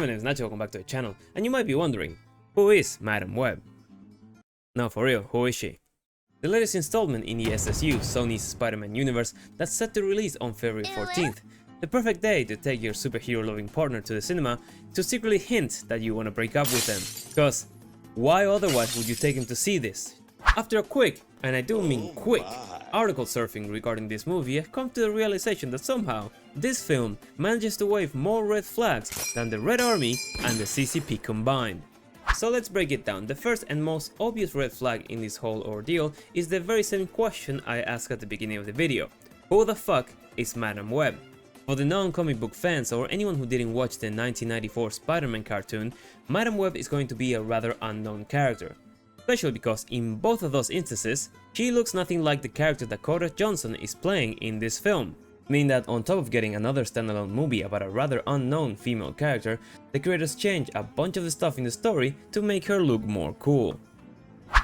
my name is Nacho, welcome back to the channel, and you might be wondering, who is Madam Web? No, for real, who is she? The latest installment in the SSU, Sony's Spider-Man universe, that's set to release on February 14th. The perfect day to take your superhero-loving partner to the cinema to secretly hint that you want to break up with them. Cause why otherwise would you take him to see this? After a quick, and I do mean quick, article surfing regarding this movie, I've come to the realization that somehow this film manages to wave more red flags than the Red Army and the CCP combined. So let's break it down. The first and most obvious red flag in this whole ordeal is the very same question I asked at the beginning of the video. Who the fuck is Madam Web? For the non-comic book fans or anyone who didn't watch the 1994 Spider-Man cartoon, Madam Web is going to be a rather unknown character. Especially because in both of those instances, she looks nothing like the character Dakota Johnson is playing in this film. Meaning that on top of getting another standalone movie about a rather unknown female character, the creators changed a bunch of the stuff in the story to make her look more cool.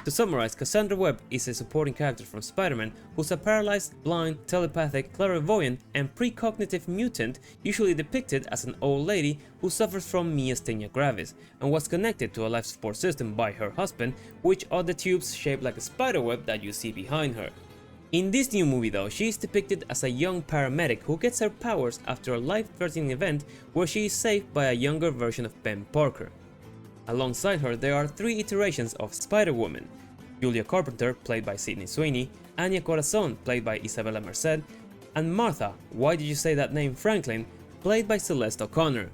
To summarize, Cassandra Webb is a supporting character from Spider-Man who's a paralyzed, blind, telepathic, clairvoyant, and precognitive mutant, usually depicted as an old lady who suffers from myasthenia gravis and was connected to a life support system by her husband, which are the tubes shaped like a spider web that you see behind her. In this new movie though, she is depicted as a young paramedic who gets her powers after a life-threatening event where she is saved by a younger version of Ben Parker. Alongside her, there are three iterations of Spider-Woman: Julia Carpenter, played by Sydney Sweeney, Anya Corazon, played by Isabella Merced, and Martha, why did you say that name, Franklin, played by Celeste O'Connor.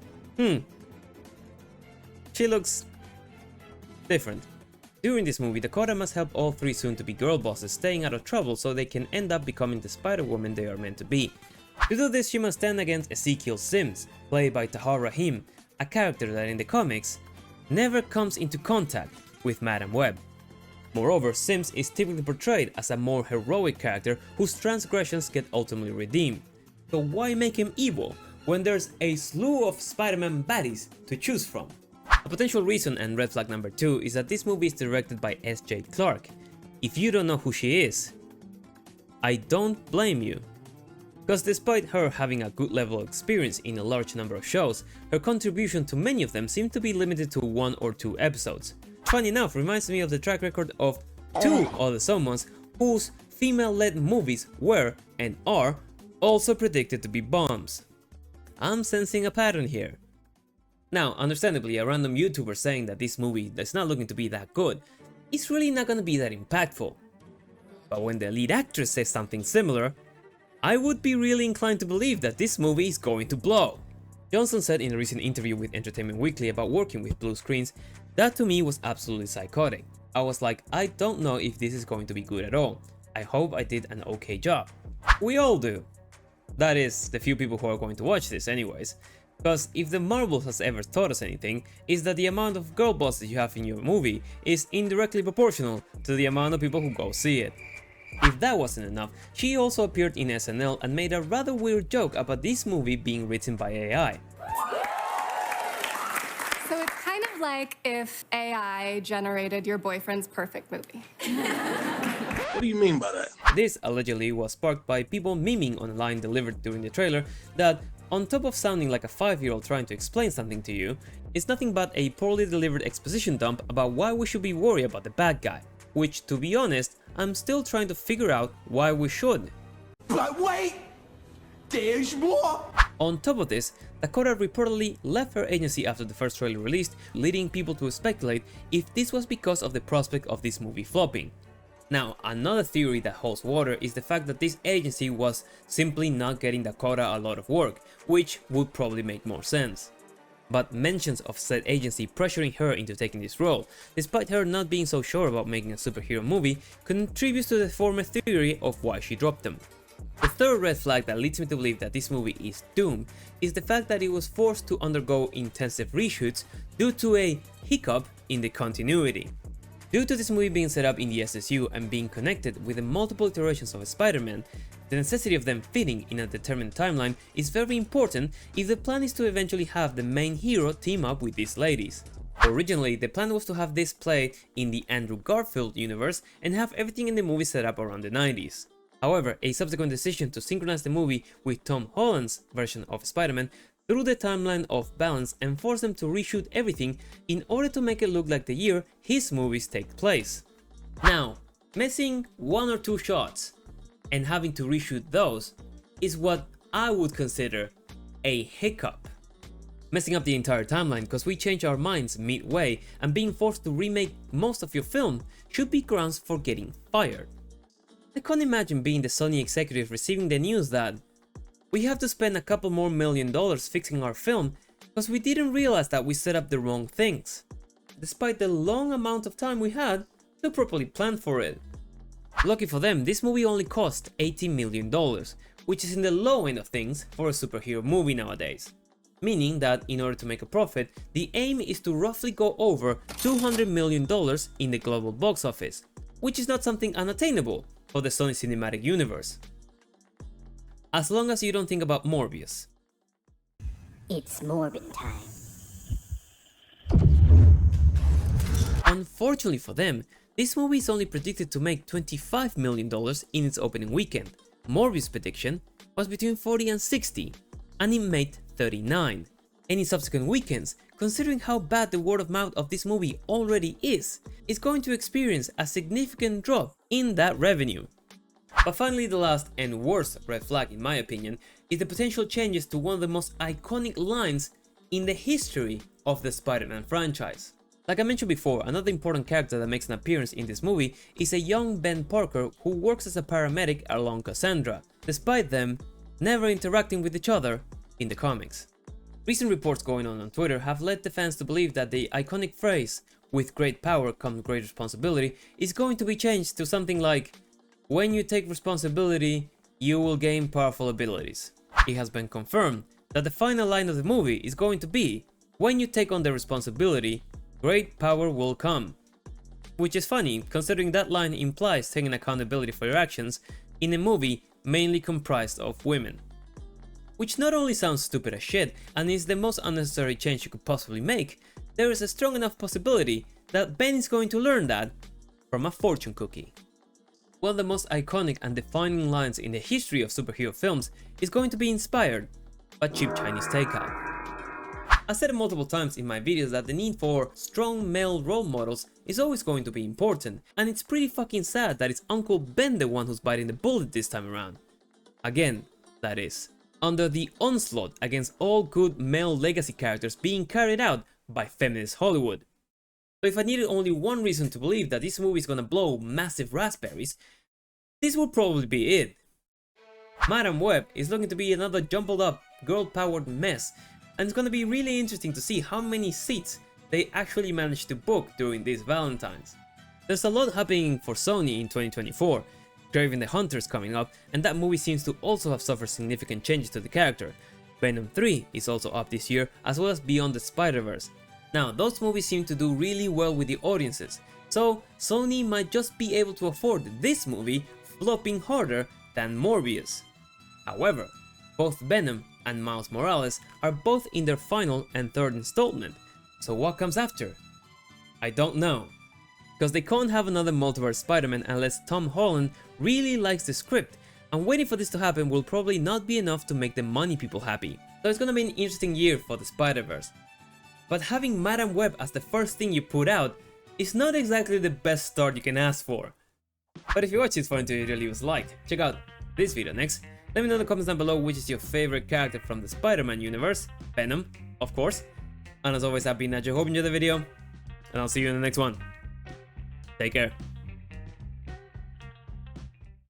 She looks different. During this movie, Dakota must help all three soon-to-be girl bosses staying out of trouble so they can end up becoming the Spider-Woman they are meant to be. To do this, she must stand against Ezekiel Sims, played by Tahar Rahim, a character that in the comics never comes into contact with Madam Web. Moreover, Sims is typically portrayed as a more heroic character whose transgressions get ultimately redeemed. So why make him evil when there's a slew of Spider-Man baddies to choose from? A potential reason and red flag number 2 is that this movie is directed by S.J. Clarke. If you don't know who she is, I don't blame you. Because despite her having a good level of experience in a large number of shows, her contribution to many of them seem to be limited to 1 or 2 episodes. Funny enough, reminds me of the track record of 2 other someones whose female-led movies were, and are, also predicted to be bombs. I'm sensing a pattern here. Now, understandably, a random YouTuber saying that this movie is not looking to be that good is really not gonna be that impactful. But when the lead actress says something similar, I would be really inclined to believe that this movie is going to blow. Johnson said in a recent interview with Entertainment Weekly about working with blue screens, that to me was absolutely psychotic. I was like, I don't know if this is going to be good at all. I hope I did an okay job. We all do. That is, the few people who are going to watch this anyways. Because if the Marvels has ever taught us anything, is that the amount of girl bosses you have in your movie is indirectly proportional to the amount of people who go see it. If that wasn't enough, she also appeared in SNL and made a rather weird joke about this movie being written by AI. So it's kind of like if AI generated your boyfriend's perfect movie. What do you mean by that? This allegedly was sparked by people memeing on a line delivered during the trailer that, on top of sounding like a 5-year-old trying to explain something to you, is nothing but a poorly delivered exposition dump about why we should be worried about the bad guy. Which, to be honest, I'm still trying to figure out why we should. But wait! There's more! On top of this, Dakota reportedly left her agency after the first trailer released, leading people to speculate if this was because of the prospect of this movie flopping. Now, another theory that holds water is the fact that this agency was simply not getting Dakota a lot of work, which would probably make more sense. But mentions of said agency pressuring her into taking this role, despite her not being so sure about making a superhero movie, contributes to the former theory of why she dropped them. The third red flag that leads me to believe that this movie is doomed is the fact that it was forced to undergo intensive reshoots due to a hiccup in the continuity. Due to this movie being set up in the SSU and being connected with the multiple iterations of Spider-Man, the necessity of them fitting in a determined timeline is very important if the plan is to eventually have the main hero team up with these ladies. Originally, the plan was to have this play in the Andrew Garfield universe and have everything in the movie set up around the 90s. However, a subsequent decision to synchronize the movie with Tom Holland's version of Spider-Man through the timeline of balance and force them to reshoot everything in order to make it look like the year his movies take place. Now, missing one or two shots and having to reshoot those is what I would consider a hiccup. Messing up the entire timeline because we change our minds midway and being forced to remake most of your film should be grounds for getting fired. I can't imagine being the Sony executive receiving the news that we have to spend a couple more $1 million fixing our film because we didn't realize that we set up the wrong things, despite the long amount of time we had to properly plan for it. Lucky for them, this movie only cost $80 million, which is in the low end of things for a superhero movie nowadays. Meaning that in order to make a profit, the aim is to roughly go over $200 million in the global box office, which is not something unattainable for the Sony Cinematic Universe. As long as you don't think about Morbius. It's Morbid time. Unfortunately for them, this movie is only predicted to make $25 million in its opening weekend. Morbius' prediction was between 40 and 60, and it made 39. Any subsequent weekends, considering how bad the word of mouth of this movie already is going to experience a significant drop in that revenue. But finally, the last and worst red flag in my opinion is the potential changes to one of the most iconic lines in the history of the Spider-Man franchise. Like I mentioned before, another important character that makes an appearance in this movie is a young Ben Parker who works as a paramedic along Cassandra, despite them never interacting with each other in the comics. Recent reports going on Twitter have led the fans to believe that the iconic phrase, "with great power comes great responsibility," is going to be changed to something like, "when you take responsibility, you will gain powerful abilities." It has been confirmed that the final line of the movie is going to be, "when you take on the responsibility, great power will come." Which is funny, considering that line implies taking accountability for your actions in a movie mainly comprised of women. Which not only sounds stupid as shit and is the most unnecessary change you could possibly make, there is a strong enough possibility that Ben is going to learn that from a fortune cookie. One of the most iconic and defining lines in the history of superhero films is going to be inspired by cheap Chinese takeout. I said it multiple times in my videos that the need for strong male role models is always going to be important, and it's pretty fucking sad that it's Uncle Ben the one who's biting the bullet this time around. Again, that is, under the onslaught against all good male legacy characters being carried out by feminist Hollywood. So if I needed only one reason to believe that this movie is gonna blow massive raspberries, this would probably be it. Madam Web is looking to be another jumbled up, girl-powered mess, and it's gonna be really interesting to see how many seats they actually managed to book during these Valentines. There's a lot happening for Sony in 2024, Kraven the Hunter's coming up, and that movie seems to also have suffered significant changes to the character. Venom 3 is also up this year, as well as Beyond the Spider-Verse. Now, those movies seem to do really well with the audiences, so Sony might just be able to afford this movie flopping harder than Morbius. However, both Venom and Miles Morales are both in their final and third installment, so what comes after? I don't know. Because they can't have another multiverse Spider-Man unless Tom Holland really likes the script, and waiting for this to happen will probably not be enough to make the money people happy. So it's gonna be an interesting year for the Spider-Verse. But having Madam Web as the first thing you put out is not exactly the best start you can ask for. But if you watch this far into the video, leave us a like. Check out this video next. Let me know in the comments down below which is your favorite character from the Spider-Man universe. Venom, of course. And as always, I've been Nacho. Hope you enjoyed the video, and I'll see you in the next one. Take care.